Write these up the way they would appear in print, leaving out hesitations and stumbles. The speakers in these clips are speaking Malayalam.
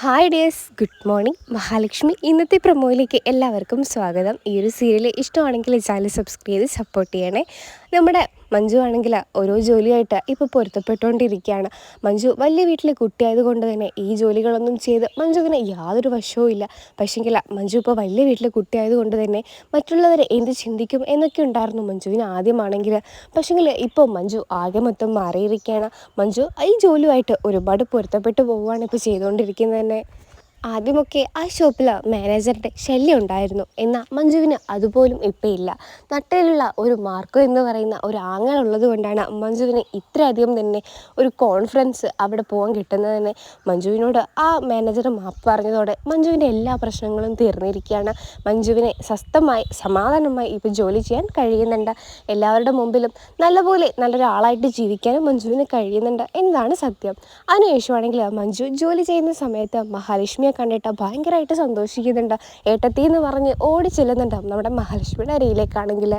Hi dears, good morning. Mahalakshmi ഇന്നത്തെ പ്രൊമോയിലേക്ക് എല്ലാവർക്കും സ്വാഗതം. ഈ ഒരു സീരിയൽ ഇഷ്ടമാണെങ്കിൽ ചാനൽ സബ്സ്ക്രൈബ് ചെയ്ത് സപ്പോർട്ട് ചെയ്യണേ. നമ്മുടെ മഞ്ജു ആണെങ്കിൽ ഓരോ ജോലിയായിട്ട് ഇപ്പോൾ പൊരുത്തപ്പെട്ടുകൊണ്ടിരിക്കുകയാണ്. മഞ്ജു വലിയ വീട്ടിലെ കുട്ടിയായതുകൊണ്ട് തന്നെ ഈ ജോലികളൊന്നും ചെയ്ത് മഞ്ജുവിന് യാതൊരു വശവും ഇല്ല. പക്ഷേങ്കിൽ മഞ്ജു ഇപ്പോൾ വലിയ വീട്ടിലെ കുട്ടിയായതുകൊണ്ട് തന്നെ മറ്റുള്ളവരെ എന്ത് ചിന്തിക്കും എന്നൊക്കെ ഉണ്ടായിരുന്നു മഞ്ജുവിന് ആദ്യമാണെങ്കിൽ. പക്ഷേങ്കിൽ ഇപ്പോൾ മഞ്ജു ആകെ മൊത്തം മാറിയിരിക്കുകയാണ്. മഞ്ജു ഈ ജോലിയുമായിട്ട് ഒരുപാട് പൊരുത്തപ്പെട്ടു പോവുകയാണ് ഇപ്പോൾ ചെയ്തുകൊണ്ടിരിക്കുന്നത് തന്നെ. ആദ്യമൊക്കെ ആ ഷോപ്പിൽ മാനേജറുടെ ശല്യം ഉണ്ടായിരുന്നു. എന്നാൽ മഞ്ജുവിന് അതുപോലും ഇപ്പം ഇല്ല. നട്ടയിലുള്ള ഒരു മാർക്കോ എന്ന് പറയുന്ന ഒരു ആങ്ങളുള്ളത് കൊണ്ടാണ് മഞ്ജുവിന് ഇത്രയധികം തന്നെ ഒരു കോൺഫിഡൻസ് അവിടെ പോകാൻ കിട്ടുന്നത് തന്നെ. മഞ്ജുവിനോട് ആ മാനേജർ മാപ്പ് പറഞ്ഞതോടെ മഞ്ജുവിൻ്റെ എല്ലാ പ്രശ്നങ്ങളും തീർന്നിരിക്കുകയാണ്. മഞ്ജുവിനെ സ്വസ്ഥമായി സമാധാനമായി ഇപ്പോൾ ജോലി ചെയ്യാൻ കഴിയുന്നുണ്ട്. എല്ലാവരുടെ മുമ്പിലും നല്ലപോലെ നല്ലൊരാളായിട്ട് ജീവിക്കാനും മഞ്ജുവിന് കഴിയുന്നുണ്ട് എന്നതാണ് സത്യം. അതിനുശേഷമാണെങ്കിൽ മഞ്ജു ജോലി ചെയ്യുന്ന സമയത്ത് മഹാലക്ഷ്മിയെ കണ്ടിട്ട് ഭയങ്കരമായിട്ട് സന്തോഷിക്കുന്നുണ്ട്. ഏട്ടത്തി എന്ന് പറഞ്ഞ് ഓടി ചെല്ലുന്നുണ്ട് നമ്മുടെ മഹാലക്ഷ്മിയുടെ അരിയിലേക്കാണെങ്കിൽ.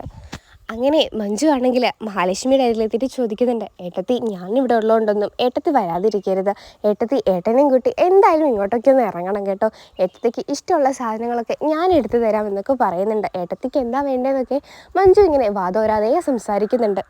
അങ്ങനെ മഞ്ജു ആണെങ്കിൽ മഹാലക്ഷ്മിയുടെ അരിയിലെത്തിയിട്ട് ചോദിക്കുന്നുണ്ട്, ഏട്ടത്തി ഞാനിവിടെ ഉള്ളതുകൊണ്ടൊന്നും ഏട്ടത്തി വരാതിരിക്കരുത്. ഏട്ടത്തി ഏട്ടനെയും കൂട്ടി എന്തായാലും ഇങ്ങോട്ടൊക്കെ ഒന്ന് ഇറങ്ങണം കേട്ടോ. ഏട്ടത്തിക്ക് ഇഷ്ടമുള്ള സാധനങ്ങളൊക്കെ ഞാൻ എടുത്തു തരാമെന്നൊക്കെ പറയുന്നുണ്ട്. ഏട്ടത്തിക്ക് എന്താ വേണ്ടതെന്നൊക്കെ മഞ്ജു ഇങ്ങനെ വാദോരാതെ സംസാരിക്കുന്നുണ്ട്.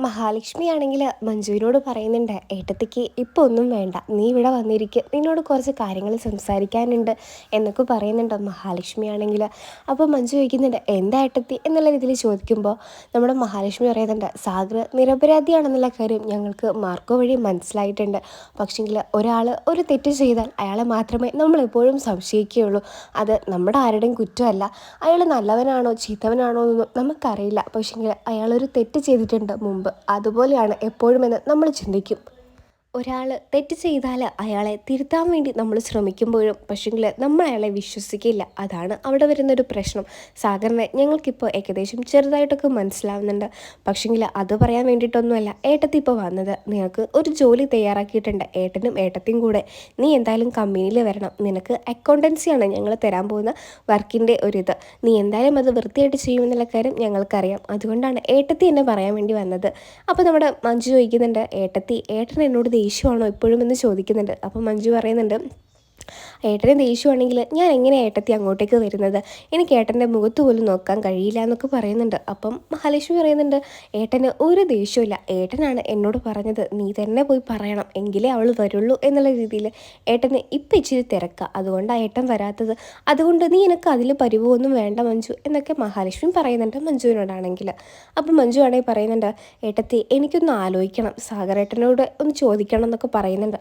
മഹാലക്ഷ്മി ആണെങ്കിൽ മഞ്ജുവിനോട് പറയുന്നുണ്ട്, ഏട്ടത്തിക്ക് ഇപ്പോൾ ഒന്നും വേണ്ട, നീ ഇവിടെ വന്നിരിക്കുക, നിന്നോട് കുറച്ച് കാര്യങ്ങൾ സംസാരിക്കാനുണ്ട് എന്നൊക്കെ പറയുന്നുണ്ട് മഹാലക്ഷ്മി ആണെങ്കിൽ. അപ്പോൾ മഞ്ജു ചോദിക്കുന്നുണ്ട്, എന്താ ഏട്ടത്തി എന്നുള്ള രീതിയിൽ ചോദിക്കുമ്പോൾ നമ്മുടെ മഹാലക്ഷ്മി പറയുന്നുണ്ട്, സാഗർ നിരപരാധിയാണെന്നുള്ള കാര്യം ഞങ്ങൾക്ക് മാർക്കോ വഴി മനസ്സിലായിട്ടുണ്ട്. പക്ഷേങ്കിൽ ഒരാൾ ഒരു തെറ്റ് ചെയ്താൽ അയാളെ മാത്രമേ നമ്മളെപ്പോഴും സംശയിക്കുകയുള്ളൂ. അത് നമ്മുടെ ആരുടെയും കുറ്റമല്ല. അയാൾ നല്ലവനാണോ ചീത്തവനാണോ എന്നൊന്നും നമുക്കറിയില്ല. പക്ഷേങ്കിൽ അയാളൊരു തെറ്റ് ചെയ്തിട്ടുണ്ട് മുമ്പ്, അതുപോലെയാണ് എപ്പോഴുമെന്ന് നമ്മൾ ചിന്തിക്കും. ഒരാൾ തെറ്റ് ചെയ്താൽ അയാളെ തിരുത്താൻ വേണ്ടി നമ്മൾ ശ്രമിക്കുമ്പോഴും പക്ഷേങ്കിൽ നമ്മൾ അയാളെ വിശ്വസിക്കില്ല. അതാണ് അവിടെ വരുന്നൊരു പ്രശ്നം. സാഗറിനെ ഞങ്ങൾക്കിപ്പോൾ ഏകദേശം ചെറുതായിട്ടൊക്കെ മനസ്സിലാവുന്നുണ്ട്. പക്ഷേങ്കിൽ അത് പറയാൻ വേണ്ടിയിട്ടൊന്നുമല്ല ഏട്ടത്തി ഇപ്പോൾ വന്നത്. നിങ്ങൾക്ക് ഒരു ജോലി തയ്യാറാക്കിയിട്ടുണ്ട്, ഏട്ടനും ഏട്ടത്തിയും കൂടെ. നീ എന്തായാലും കമ്പനിയിൽ വരണം. നിനക്ക് അക്കൗണ്ടൻസിയാണ് ഞങ്ങൾ തരാൻ പോകുന്ന വർക്കിൻ്റെ ഒരിത്. നീ എന്തായാലും അത് വൃത്തിയായിട്ട് ചെയ്യുമെന്നുള്ള കാര്യം ഞങ്ങൾക്കറിയാം. അതുകൊണ്ടാണ് ഏട്ടത്തി എന്നെ പറയാൻ വേണ്ടി വന്നത്. അപ്പോൾ നമ്മുടെ മഞ്ജു ചോദിക്കുന്നുണ്ട്, ഏട്ടൻ എന്നോട് ദേഷ്യമാണോ ഇപ്പോഴും എന്ന് ചോദിക്കുന്നുണ്ട്. അപ്പം മഞ്ജു പറയുന്നുണ്ട്, ഏട്ടന് ദേഷ്യമാണെങ്കിൽ ഞാൻ എങ്ങനെയാണ് ഏട്ടത്തി അങ്ങോട്ടേക്ക് വരുന്നത്? എനിക്ക് ഏട്ടൻ്റെ മുഖത്ത് പോലും നോക്കാൻ കഴിയില്ല എന്നൊക്കെ പറയുന്നുണ്ട്. അപ്പം മഹാലക്ഷ്മി പറയുന്നുണ്ട്, ഏട്ടന് ഒരു ദേഷ്യമില്ല, ഏട്ടനാണ് എന്നോട് പറഞ്ഞത് നീ തന്നെ പോയി പറയണം, എങ്കിലേ അവൾ വരുള്ളൂ എന്നുള്ള രീതിയിൽ. ഏട്ടന് ഇപ്പം ഇച്ചിരി തിരക്കാം, അതുകൊണ്ടാണ് ഏട്ടൻ വരാത്തത്. അതുകൊണ്ട് നീ എനിക്ക് അതിൽ പരിവൊന്നും വേണ്ട മഞ്ജു എന്നൊക്കെ മഹാലക്ഷ്മി പറയുന്നുണ്ട് മഞ്ജുവിനോടാണെങ്കിൽ. അപ്പം മഞ്ജു ആണെങ്കിൽ പറയുന്നുണ്ട്, ഏട്ടത്തി എനിക്കൊന്ന് ആലോചിക്കണം, സാഗരേട്ടനോട് ഒന്ന് ചോദിക്കണം എന്നൊക്കെ പറയുന്നുണ്ട്.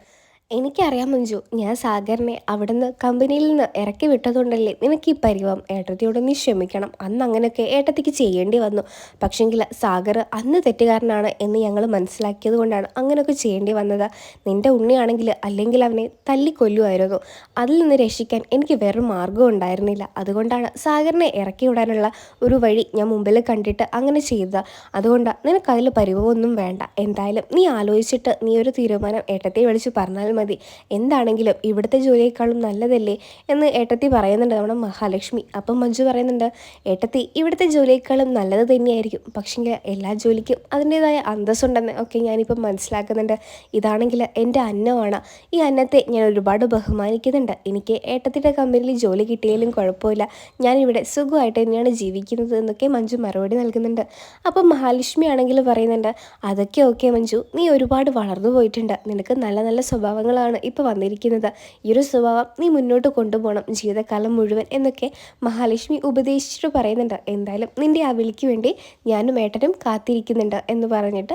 എനിക്കറിയാം മഞ്ജു, ഞാൻ സാഗറിനെ അവിടുന്ന് കമ്പനിയിൽ നിന്ന് ഇറക്കി വിട്ടതുകൊണ്ടല്ലേ നിനക്ക് ഈ പരിവം. ഏട്ടത്തിയോട് നീ ക്ഷമിക്കണം, അന്ന് അങ്ങനെയൊക്കെ ഏട്ടത്തിക്ക് ചെയ്യേണ്ടി വന്നു. പക്ഷേങ്കിൽ സാഗർ അന്ന് തെറ്റുകാരനാണ് എന്ന് ഞങ്ങൾ മനസ്സിലാക്കിയത് കൊണ്ടാണ് അങ്ങനെയൊക്കെ ചെയ്യേണ്ടി വന്നത്. നിൻ്റെ ഉണ്ണിയാണെങ്കിൽ അല്ലെങ്കിൽ അവനെ തല്ലിക്കൊല്ലുമായിരുന്നു. അതിൽ നിന്ന് രക്ഷിക്കാൻ എനിക്ക് വേറൊരു മാർഗ്ഗം ഉണ്ടായിരുന്നില്ല. അതുകൊണ്ടാണ് സാഗറിനെ ഇറക്കി വിടാനുള്ള ഒരു വഴി ഞാൻ മുമ്പിൽ കണ്ടിട്ട് അങ്ങനെ ചെയ്തത്. അതുകൊണ്ട് നിനക്കതിൽ പരിവമൊന്നും വേണ്ട. എന്തായാലും നീ ആലോചിച്ചിട്ട് നീ ഒരു തീരുമാനം ഏട്ടത്തെ വിളിച്ച് പറഞ്ഞാൽ മതി. എന്താണെങ്കിലും ഇവിടുത്തെ ജോലിയേക്കാളും നല്ലതല്ലേ എന്ന് ഏട്ടത്തി പറയുന്നുണ്ട് നമ്മുടെ മഹാലക്ഷ്മി. അപ്പം മഞ്ജു പറയുന്നുണ്ട്, ഏട്ടത്തി ഇവിടുത്തെ ജോലിയേക്കാളും നല്ലത് തന്നെയായിരിക്കും. പക്ഷേങ്കിൽ എല്ലാ ജോലിക്കും അതിൻ്റേതായ അന്തസ്സുണ്ടെന്ന് ഒക്കെ ഞാനിപ്പം മനസ്സിലാക്കുന്നുണ്ട്. ഇതാണെങ്കിൽ എൻ്റെ അന്നമാണ്. ഈ അന്നത്തെ ഞാൻ ഒരുപാട് ബഹുമാനിക്കുന്നുണ്ട്. എനിക്ക് ഏട്ടത്തിൻ്റെ കമ്പനിയിൽ ജോലി കിട്ടിയാലും കുഴപ്പമില്ല, ഞാനിവിടെ സുഖമായിട്ട് തന്നെയാണ് ജീവിക്കുന്നത് എന്നൊക്കെ മഞ്ജു മറുപടി നൽകുന്നുണ്ട്. അപ്പം മഹാലക്ഷ്മി ആണെങ്കിൽ പറയുന്നുണ്ട്, അതൊക്കെ ഓക്കെ മഞ്ജു, നീ ഒരുപാട് വളർന്നു പോയിട്ടുണ്ട്, നിനക്ക് നല്ല നല്ല സ്വഭാവങ്ങളാണ് ഇപ്പോൾ വന്നിരിക്കുന്നത്. ഈ ഒരു സ്വഭാവം നീ മുന്നോട്ട് കൊണ്ടുപോകണം ജീവിതകാലം മുഴുവൻ എന്നൊക്കെ മഹാലക്ഷ്മി ഉപദേശിച്ചിട്ട് പറയുന്നുണ്ട്. എന്തായാലും നിൻ്റെ ആ വിളിക്ക് വേണ്ടി ഞാനും ഏട്ടനും കാത്തിരിക്കുന്നുണ്ട് എന്ന് പറഞ്ഞിട്ട്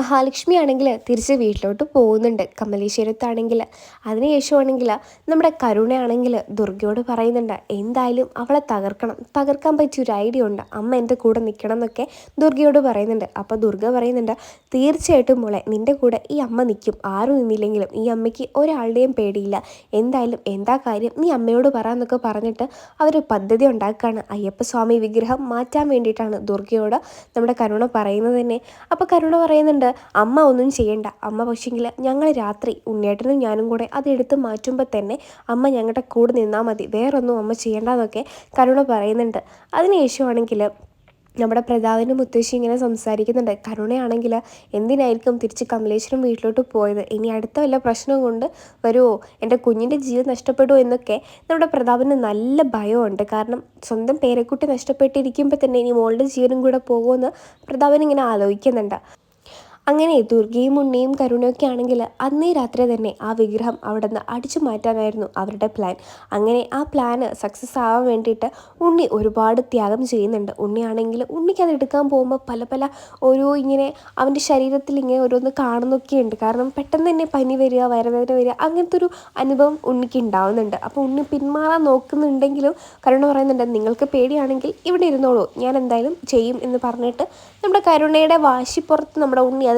മഹാലക്ഷ്മി ആണെങ്കിൽ തിരിച്ച് വീട്ടിലോട്ട് പോകുന്നുണ്ട് കമലേശ്വരത്താണെങ്കിൽ. അതിനുശേഷമാണെങ്കിൽ നമ്മുടെ കരുണയാണെങ്കിൽ ദുർഗയോട് പറയുന്നുണ്ട്, എന്തായാലും അവളെ തകർക്കാൻ പറ്റിയൊരു ഐഡിയ ഉണ്ട്, അമ്മ എൻ്റെ കൂടെ നിൽക്കണം എന്നൊക്കെ ദുർഗയോട് പറയുന്നുണ്ട്. അപ്പോൾ ദുർഗ പറയുന്നുണ്ട്, തീർച്ചയായിട്ടും മോളെ നിൻ്റെ കൂടെ ഈ അമ്മ നിൽക്കും, ആരും നിന്നില്ലെങ്കിലും ഈ അമ്മയ്ക്ക് ഒരാളുടെയും പേടിയില്ല. എന്തായാലും എന്താ കാര്യം നീ അമ്മയോട് പറ എന്നൊക്കെ പറഞ്ഞിട്ട് അവർ പദ്ധതി ഉണ്ടാക്കുകയാണ്. അയ്യപ്പസ്വാമി വിഗ്രഹം മാറ്റാൻ വേണ്ടിയിട്ടാണ് ദുർഗയോട് നമ്മുടെ കരുണ പറയുന്നത് തന്നെ. അപ്പോൾ കരുണ പറയുന്നുണ്ട്, അമ്മ ഒന്നും ചെയ്യണ്ട, അമ്മ പക്ഷേങ്കിൽ ഞങ്ങൾ രാത്രി ഉണ്ണിയേട്ടനും ഞാനും കൂടെ അതെടുത്ത് മാറ്റുമ്പോൾ തന്നെ അമ്മ ഞങ്ങളുടെ കൂടെ നിന്നാൽ മതി, വേറൊന്നും അമ്മ ചെയ്യേണ്ടെന്നൊക്കെ കരുണ പറയുന്നുണ്ട്. അതിനുശേഷമാണെങ്കിൽ നമ്മുടെ പ്രതാപൻ്റെ മുത്തശ്ശി ഇങ്ങനെ സംസാരിക്കുന്നുണ്ട്. കരുണയാണെങ്കിൽ എന്തിനായിരിക്കും തിരിച്ച് കമലേശ്വരം വീട്ടിലോട്ട് പോയത്, ഇനി അടുത്ത വല്ല പ്രശ്നം കൊണ്ട് വരുമോ, എൻ്റെ കുഞ്ഞിൻ്റെ ജീവൻ നഷ്ടപ്പെടുമോ എന്നൊക്കെ നമ്മുടെ പ്രതാപന് നല്ല ഭയമുണ്ട്. കാരണം സ്വന്തം പേരക്കുട്ടി നഷ്ടപ്പെട്ടിരിക്കുമ്പോൾ തന്നെ ഇനി മോളുടെ ജീവനും കൂടെ പോകുമെന്ന് പ്രതാപൻ ഇങ്ങനെ ആലോചിക്കുന്നുണ്ട്. അങ്ങനെ ദുർഗയും ഉണ്ണിയും കരുണയൊക്കെ ആണെങ്കിൽ അന്നേ രാത്രി തന്നെ ആ വിഗ്രഹം അവിടെ നിന്ന് അടിച്ചു മാറ്റാനായിരുന്നു അവരുടെ പ്ലാൻ. അങ്ങനെ ആ പ്ലാന് സക്സസ് ആവാൻ വേണ്ടിയിട്ട് ഉണ്ണി ഒരുപാട് ത്യാഗം ചെയ്യുന്നുണ്ട്. ഉണ്ണിയാണെങ്കിൽ ഉണ്ണിക്ക് അത് എടുക്കാൻ പോകുമ്പോൾ പല പല ഓരോ ഇങ്ങനെ അവൻ്റെ ശരീരത്തിൽ ഇങ്ങനെ ഓരോന്ന് കാണുന്നൊക്കെയുണ്ട്. കാരണം പെട്ടെന്ന് തന്നെ പനി വരിക, വയറുവേദന വരിക, അങ്ങനത്തെ ഒരു അനുഭവം ഉണ്ണിക്ക് ഉണ്ടാവുന്നുണ്ട്. അപ്പോൾ ഉണ്ണി പിന്മാറാൻ നോക്കുന്നുണ്ടെങ്കിലും കരുണ പറയുന്നുണ്ട്, നിങ്ങൾക്ക് പേടിയാണെങ്കിൽ ഇവിടെ ഇരുന്നോളൂ, ഞാൻ എന്തായാലും ചെയ്യും എന്ന് പറഞ്ഞിട്ട് നമ്മുടെ കരുണയുടെ വാശിപ്പുറത്ത് നമ്മുടെ ഉണ്ണി അത്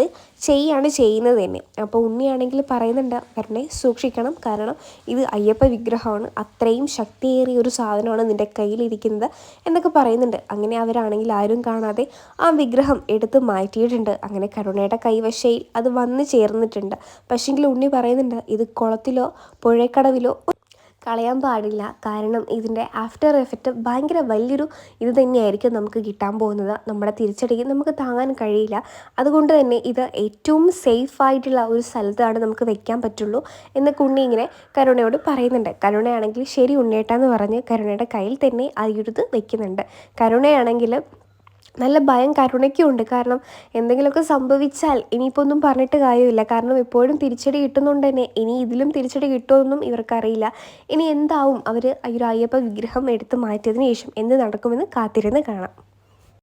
ചെയ്യുന്നത് തന്നെ. അപ്പോൾ ഉണ്ണിയാണെങ്കിൽ പറയുന്നുണ്ട്, കരുണയെ സൂക്ഷിക്കണം, കാരണം ഇത് അയ്യപ്പ വിഗ്രഹമാണ്, അത്രയും ശക്തിയേറിയ ഒരു സാധനമാണ് നിൻ്റെ കയ്യിലിരിക്കുന്നത് എന്നൊക്കെ പറയുന്നുണ്ട്. അങ്ങനെ അവരാണെങ്കിൽ ആരും കാണാതെ ആ വിഗ്രഹം എടുത്ത് മാറ്റിയിട്ടുണ്ട്. അങ്ങനെ കരുണയുടെ കൈവശയിൽ അത് വന്ന് ചേർന്നിട്ടുണ്ട്. പക്ഷേങ്കിൽ ഉണ്ണി പറയുന്നുണ്ട്, ഇത് കുളത്തിലോ പുഴക്കടവിലോ കളയാൻ പാടില്ല, കാരണം ഇതിൻ്റെ ആഫ്റ്റർ എഫക്റ്റ് ഭയങ്കര വലിയൊരു ഇത് തന്നെയായിരിക്കും നമുക്ക് കിട്ടാൻ പോകുന്നത്. നമ്മുടെ തിരിച്ചടിക്ക് നമുക്ക് താങ്ങാൻ കഴിയില്ല. അതുകൊണ്ട് തന്നെ ഇത് ഏറ്റവും സേഫായിട്ടുള്ള ഒരു സ്ഥലത്താണ് നമുക്ക് വെക്കാൻ പറ്റുള്ളൂ എന്നൊക്കെ ഉണ്ണി ഇങ്ങനെ കരുണയോട് പറയുന്നുണ്ട്. കരുണയാണെങ്കിൽ ശരി ഉണ്ണേട്ടാന്ന് പറഞ്ഞ് കരുണയുടെ കയ്യിൽ തന്നെ ആ ഇത് വെക്കുന്നുണ്ട്. കരുണയാണെങ്കിൽ നല്ല ഭയം കരുണയ്ക്കും ഉണ്ട്. കാരണം എന്തെങ്കിലുമൊക്കെ സംഭവിച്ചാൽ ഇനിയിപ്പോൾ ഒന്നും പറഞ്ഞിട്ട് കാര്യമില്ല. കാരണം എപ്പോഴും തിരിച്ചടി കിട്ടുന്നുണ്ട് തന്നെ ഇനി ഇതിലും തിരിച്ചടി കിട്ടുമെന്നും ഇവർക്കറിയില്ല. ഇനി എന്താവും അവർ ഒരു അയ്യപ്പ വിഗ്രഹം എടുത്ത് മാറ്റിയതിന് ശേഷം എന്ത് നടക്കുമെന്ന് കാത്തിരുന്ന് കാണാം.